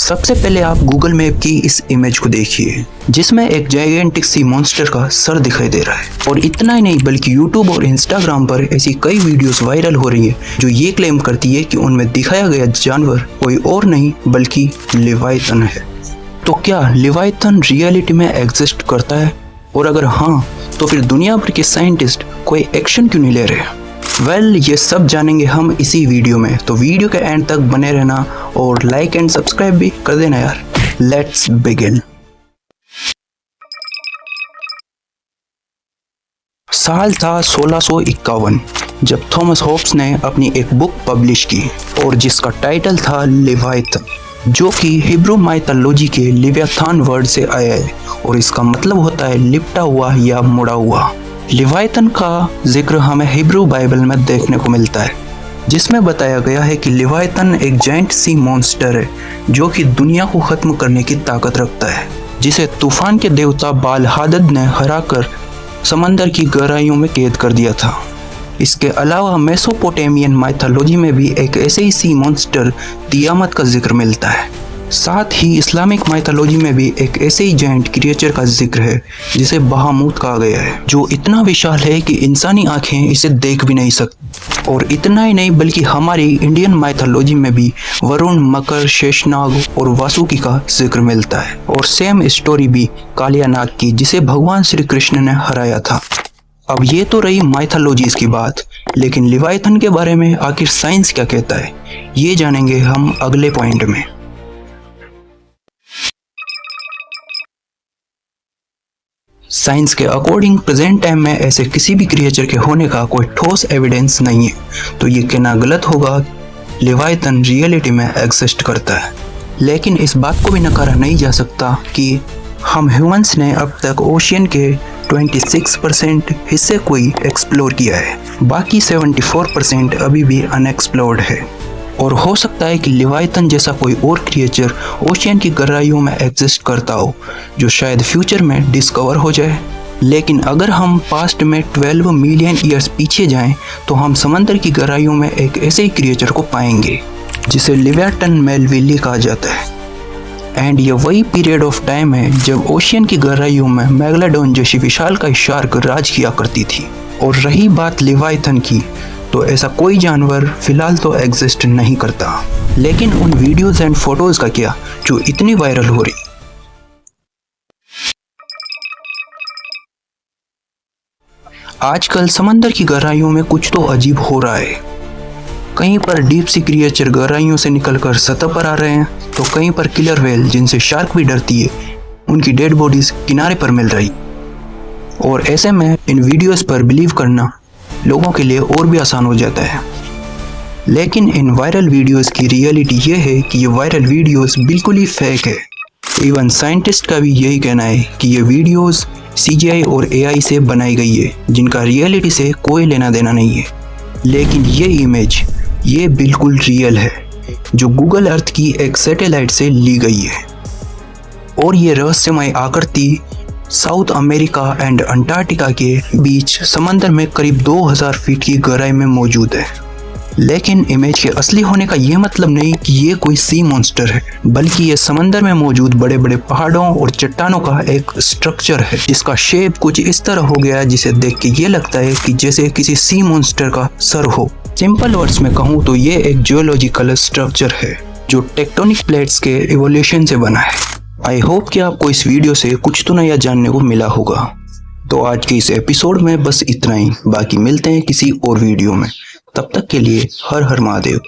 सबसे पहले आप गूगल मैप की इस इमेज को देखिए जिसमें एक जायगेंटिक सी मॉन्स्टर का सर दिखाई दे रहा है। और इतना ही नहीं बल्कि यूट्यूब और इंस्टाग्राम पर ऐसी कई वीडियोस वायरल हो रही है जो ये क्लेम करती है कि उनमें दिखाया गया जानवर कोई और नहीं बल्कि लेविएथन है। तो क्या लेविएथन रियलिटी में एग्जिस्ट करता है, और अगर हाँ तो फिर दुनिया भर के साइंटिस्ट कोई एक्शन क्यों नहीं ले रहे? ये सब जानेंगे हम इसी वीडियो में, तो वीडियो के एंड तक बने रहना और लाइक एंड सब्सक्राइब भी कर देना यार। Let's begin. साल था 1651 जब थॉमस होब्स ने अपनी एक बुक पब्लिश की और जिसका टाइटल था लेविएथन, जो कि हिब्रू माइथोलॉजी के लेवियाथान वर्ड से आया है और इसका मतलब होता है लिपटा हुआ या मुड़ा हुआ। लेविएथन का जिक्र हमें हिब्रू बाइबल में देखने को मिलता है जिसमें बताया गया है कि लेविएथन एक जायंट सी मॉन्स्टर है जो कि दुनिया को खत्म करने की ताकत रखता है, जिसे तूफान के देवता बाल हादद ने हराकर समंदर की गहराइयों में कैद कर दिया था। इसके अलावा मेसोपोटामियन माइथोलॉजी में भी एक ऐसे ही सी मॉन्स्टर तियामत का जिक्र मिलता है। साथ ही इस्लामिक माइथोलॉजी में भी एक ऐसे ही जायंट क्रिएचर का जिक्र है जिसे बहामूत कहा गया है, जो इतना विशाल है कि इंसानी आंखें इसे देख भी नहीं सकती। और इतना ही नहीं बल्कि हमारी इंडियन माइथोलॉजी में भी वरुण, मकर, शेषनाग और वासुकी का जिक्र मिलता है। और सेम स्टोरी भी कालिया नाग की, जिसे भगवान श्री कृष्ण ने हराया था। अब ये तो रही माइथोलॉजीज की बात, लेकिन लेविएथन के बारे में आखिर साइंस क्या कहता है ये जानेंगे हम अगले पॉइंट में। साइंस के अकॉर्डिंग प्रेजेंट टाइम में ऐसे किसी भी क्रिएचर के होने का कोई ठोस एविडेंस नहीं है, तो ये कहना गलत होगा लेविएथन रियलिटी में एग्जिस्ट करता है। लेकिन इस बात को भी नकारा नहीं जा सकता कि हम ह्यूमंस ने अब तक ओशियन के 26% हिस्से को ही एक्सप्लोर किया है, बाकी 74% अभी भी अनएक्सप्लोर्ड है। और हो सकता है कि लेविएथन जैसा कोई और क्रिएचर ओशियन की गहराइयों में एग्जिस्ट करता हो जो शायद फ्यूचर में डिस्कवर हो जाए। लेकिन अगर हम पास्ट में 12 मिलियन ईयर्स पीछे जाएं तो हम समंदर की गहराइयों में एक ऐसे ही क्रिएचर को पाएंगे जिसे लेविएथन मेलविली कहा जाता है। एंड ये वही पीरियड ऑफ टाइम है जब ओशियन की गहराइयों में मेगालोडॉन जैसी विशालकाय शार्क राज किया करती थी। और रही बात लेविएथन की, तो ऐसा कोई जानवर फिलहाल तो एग्जिस्ट नहीं करता। लेकिन उन वीडियोस एंड फोटोज का क्या जो इतनी वायरल हो रही? आजकल समंदर की गहराइयों में कुछ तो अजीब हो रहा है। कहीं पर डीप सी क्रिएचर गहराइयों से निकलकर सतह पर आ रहे हैं, तो कहीं पर किलर व्हेल जिनसे शार्क भी डरती है उनकी डेड बॉडीज किनारे पर मिल रही। और ऐसे में इन वीडियोस पर बिलीव करना लोगों के लिए और भी आसान हो जाता है। लेकिन इन वायरल वीडियोस की रियलिटी ये है कि ये वायरल वीडियोस बिल्कुल ही फेक है। इवन साइंटिस्ट का भी यही कहना है कि ये वीडियोस CGI और AI से बनाई गई है, जिनका रियलिटी से कोई लेना देना नहीं है। लेकिन ये इमेज ये बिल्कुल रियल है, जो गूगल अर्थ की एक सैटेलाइट से ली गई है। और ये रहस्यमय आकृति साउथ अमेरिका एंड अंटार्कटिका के बीच समंदर में करीब 2000 फीट की गहराई में मौजूद है। लेकिन इमेज के असली होने का ये मतलब नहीं कि ये कोई सी मॉन्स्टर है, बल्कि ये समंदर में मौजूद बड़े बड़े पहाड़ों और चट्टानों का एक स्ट्रक्चर है जिसका शेप कुछ इस तरह हो गया है जिसे देख के ये लगता है कि जैसे किसी सी मॉन्स्टर का सर हो। सिंपल वर्ड्स में कहूँ तो ये एक जियोलॉजिकल स्ट्रक्चर है जो टेक्टोनिक प्लेट्स के इवोल्यूशन से बना है। आई होप कि आपको इस वीडियो से कुछ तो नया जानने को मिला होगा। तो आज के इस एपिसोड में बस इतना ही, बाकी मिलते हैं किसी और वीडियो में। तब तक के लिए हर हर महादेव।